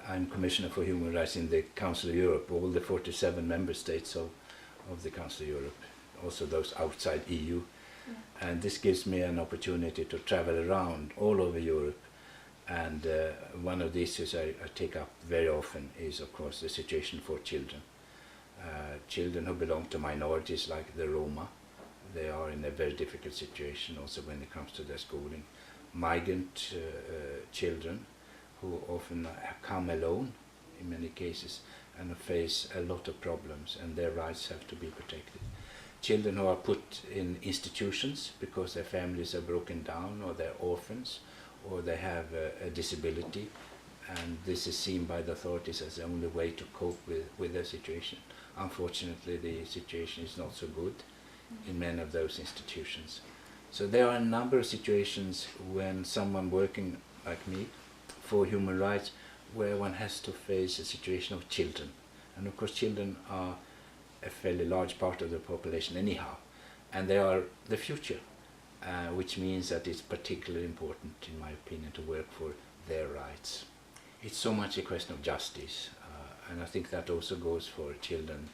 I'm Commissioner for Human Rights in the Council of Europe, all the 47 member states of the Council of Europe, also those outside EU. Yeah. And this gives me an opportunity to travel around all over Europe. And one of the issues I take up very often is, of course, the situation for children. Children who belong to minorities like the Roma, they are in a very difficult situation also when it comes to their schooling. Migrant children who often come alone in many cases and face a lot of problems, and their rights have to be protected. Children who are put in institutions because their families are broken down, or they're orphans, or they have a disability, and this is seen by the authorities as the only way to cope with their situation. Unfortunately, the situation is not so good in many of those institutions. So there are a number of situations when someone working like me for human rights where one has to face a situation of children. And of course children are a fairly large part of the population anyhow, and they are the future, which means that it's particularly important, in my opinion, to work for their rights. It's so much a question of justice, and I think that also goes for children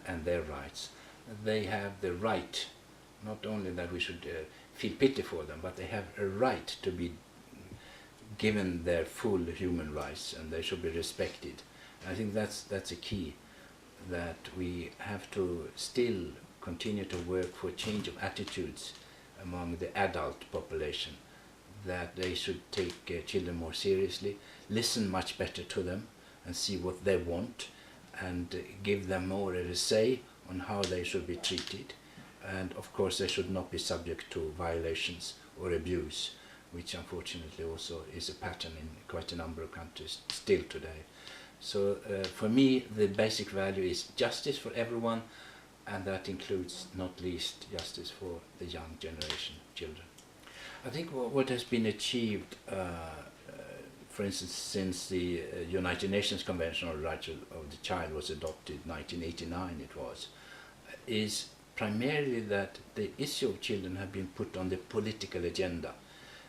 and their rights. They have the right, not only that we should feel pity for them, but they have a right to be given their full human rights, and they should be respected. I think that's a key, that we have to still continue to work for a change of attitudes among the adult population, that they should take children more seriously, listen much better to them and see what they want, and give them more of a say on how they should be treated. And of course they should not be subject to violations or abuse, which unfortunately also is a pattern in quite a number of countries still today. So for me the basic value is justice for everyone, and that includes not least justice for the young generation, children. I think what has been achieved, for instance, since the United Nations Convention on the Rights of the Child was adopted, 1989 it was, is primarily that the issue of children have been put on the political agenda.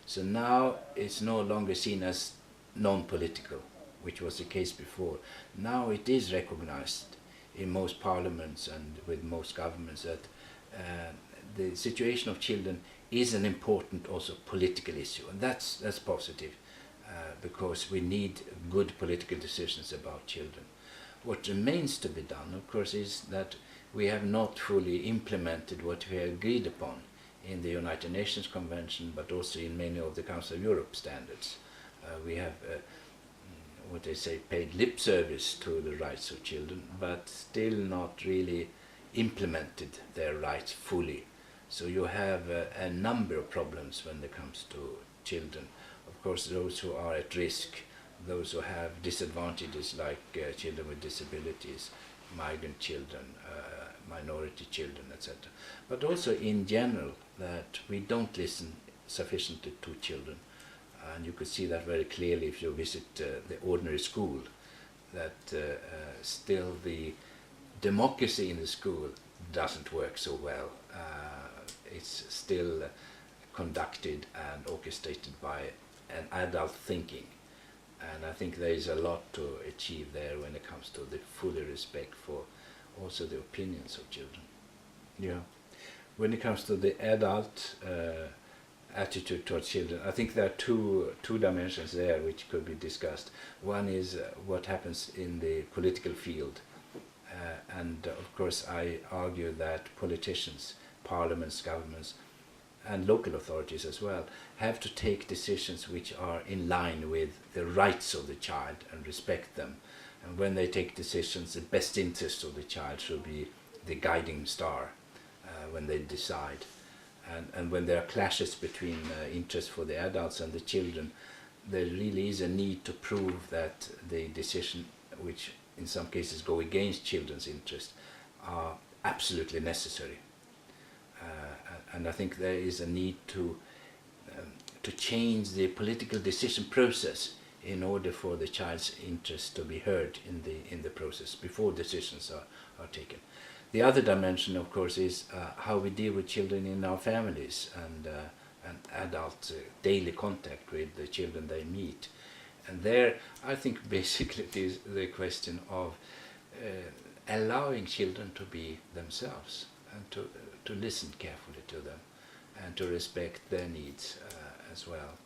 So now it's no longer seen as non-political, which was the case before. Now it is recognized in most parliaments and with most governments that the situation of children is an important also political issue, and that's positive, because we need good political decisions about children. What remains to be done, of course, is that we have not fully implemented what we agreed upon in the United Nations Convention, but also in many of the Council of Europe standards. We have, what they say, paid lip service to the rights of children, but still not really implemented their rights fully. So you have a number of problems when it comes to children. Of course, those who are at risk, those who have disadvantages like children with disabilities, migrant children, minority children, etc. But also in general that we don't listen sufficiently to children. And you could see that very clearly if you visit the ordinary school, that still the democracy in the school doesn't work so well. It's still conducted and orchestrated by an adult thinking. And I think there is a lot to achieve there when it comes to the full respect for also the opinions of children. Yeah. When it comes to the adult attitude towards children, I think there are two dimensions there which could be discussed. One is what happens in the political field, and of course I argue that politicians, parliaments, governments and local authorities as well have to take decisions which are in line with the rights of the child and respect them. And when they take decisions, the best interest of the child should be the guiding star when they decide. And when there are clashes between interests for the adults and the children, there really is a need to prove that the decision, which in some cases go against children's interests, are absolutely necessary. And I think there is a need to change the political decision process in order for the child's interest to be heard in the process before decisions are taken. The other dimension, of course, is how we deal with children in our families and adult daily contact with the children they meet. And there, I think basically it is the question of allowing children to be themselves and to listen carefully to them and to respect their needs as well.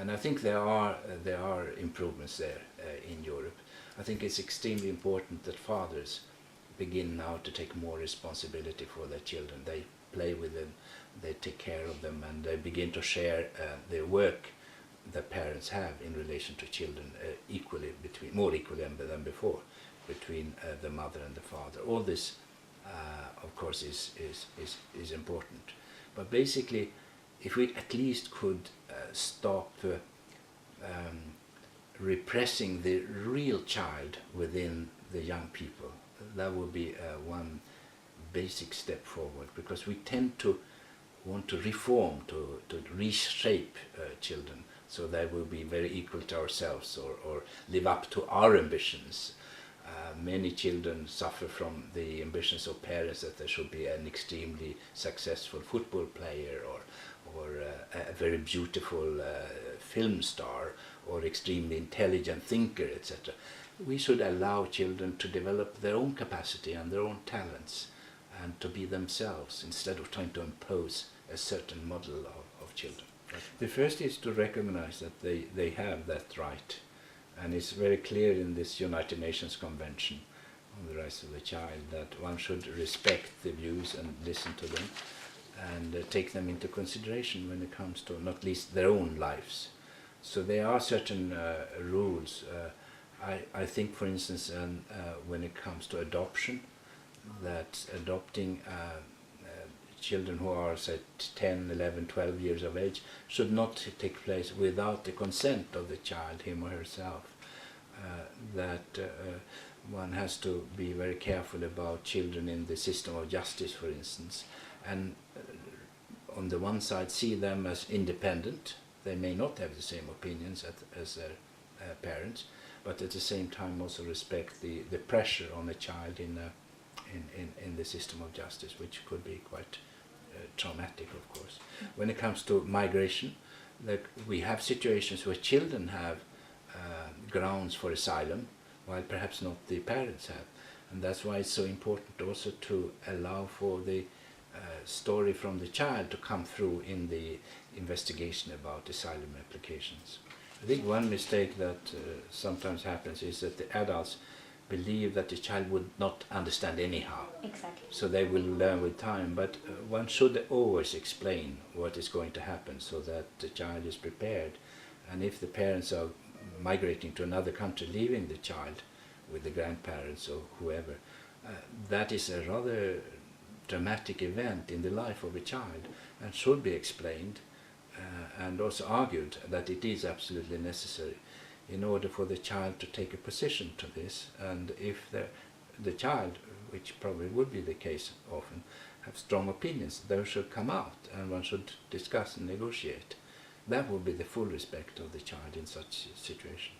And I think there are improvements there in Europe. I think it's extremely important that fathers begin now to take more responsibility for their children. They play with them, they take care of them, and they begin to share the work that parents have in relation to children more equally than before, between the mother and the father. All this, of course, is important. But basically, if we at least could stop repressing the real child within the young people, that would be one basic step forward, because we tend to want to reform, to reshape children so they will be very equal to ourselves or live up to our ambitions. Many children suffer from the ambitions of parents that they should be an extremely successful football player or a very beautiful film star or extremely intelligent thinker, etc. We should allow children to develop their own capacity and their own talents and to be themselves instead of trying to impose a certain model of children. The first is to recognize that they have that right, and it's very clear in this United Nations Convention on the Rights of the Child that one should respect the views and listen to them and take them into consideration when it comes to not least their own lives. So there are certain rules. I think, for instance, when it comes to adoption, that adopting children who are, say, 10, 11, 12 years of age should not take place without the consent of the child, him or herself. That one has to be very careful about children in the system of justice, for instance, and on the one side see them as independent. They may not have the same opinions as their parents, but at the same time also respect the pressure on a child in the system of justice, which could be quite traumatic, of course. When it comes to migration, we have situations where children have grounds for asylum, while perhaps not the parents have. And that's why it's so important also to allow for the story from the child to come through in the investigation about asylum applications. I think one mistake that sometimes happens is that the adults believe that the child would not understand anyhow. Exactly. So they will learn with time, but one should always explain what is going to happen so that the child is prepared. And if the parents are migrating to another country, leaving the child with the grandparents or whoever, that is a rather dramatic event in the life of a child and should be explained and also argued that it is absolutely necessary in order for the child to take a position to this. And if the child, which probably would be the case often, have strong opinions, those should come out and one should discuss and negotiate. That would be the full respect of the child in such a situation.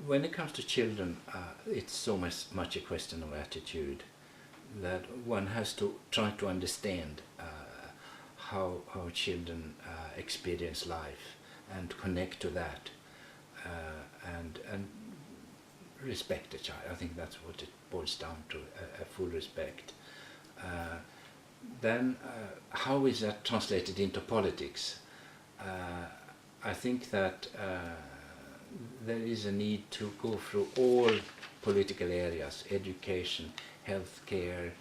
When it comes to children, it's so much a question of attitude that one has to try to understand how children experience life and connect to that and respect the child. I think that's what it boils down to, a full respect. Then how is that translated into politics? I think that there is a need to go through all political areas: education, healthcare,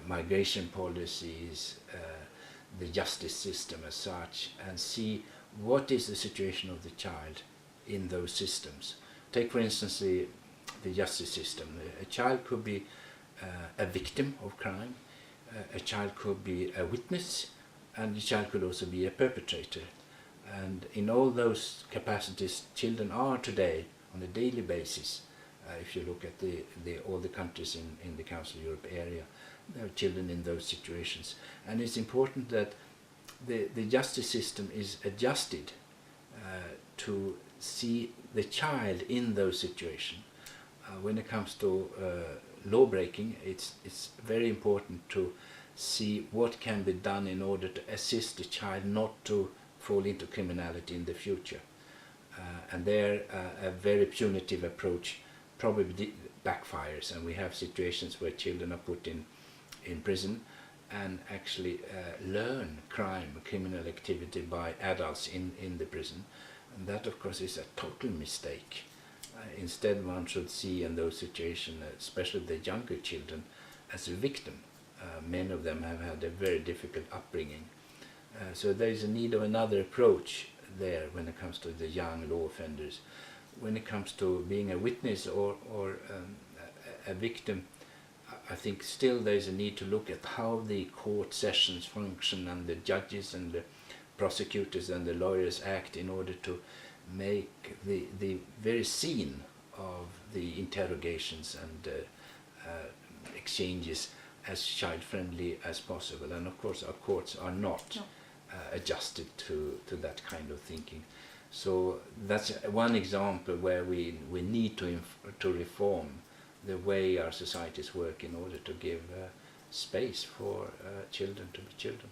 migration policies, the justice system as such, and see what is the situation of the child in those systems. Take, for instance, the justice system. A child could be a victim of crime, a child could be a witness, and a child could also be a perpetrator. And in all those capacities, children are today on a daily basis. If you look at all the countries in the Council of Europe area, there are children in those situations. And it's important that the justice system is adjusted to see the child in those situations. When it comes to law breaking, it's very important to see what can be done in order to assist the child not to fall into criminality in the future. And there a very punitive approach probably backfires, and we have situations where children are put in prison and actually learn crime, criminal activity by adults in the prison. And that, of course, is a total mistake. Instead, one should see in those situations, especially the younger children, as a victim. Many of them have had a very difficult upbringing. So there is a need of another approach there when it comes to the young law offenders. When it comes to being a witness or a victim, I think still there is a need to look at how the court sessions function and the judges and the prosecutors and the lawyers act in order to make the very scene of the interrogations and exchanges as child-friendly as possible. And of course our courts are not adjusted to that kind of thinking. So that's one example where we need to reform the way our societies work in order to give space for children to be children.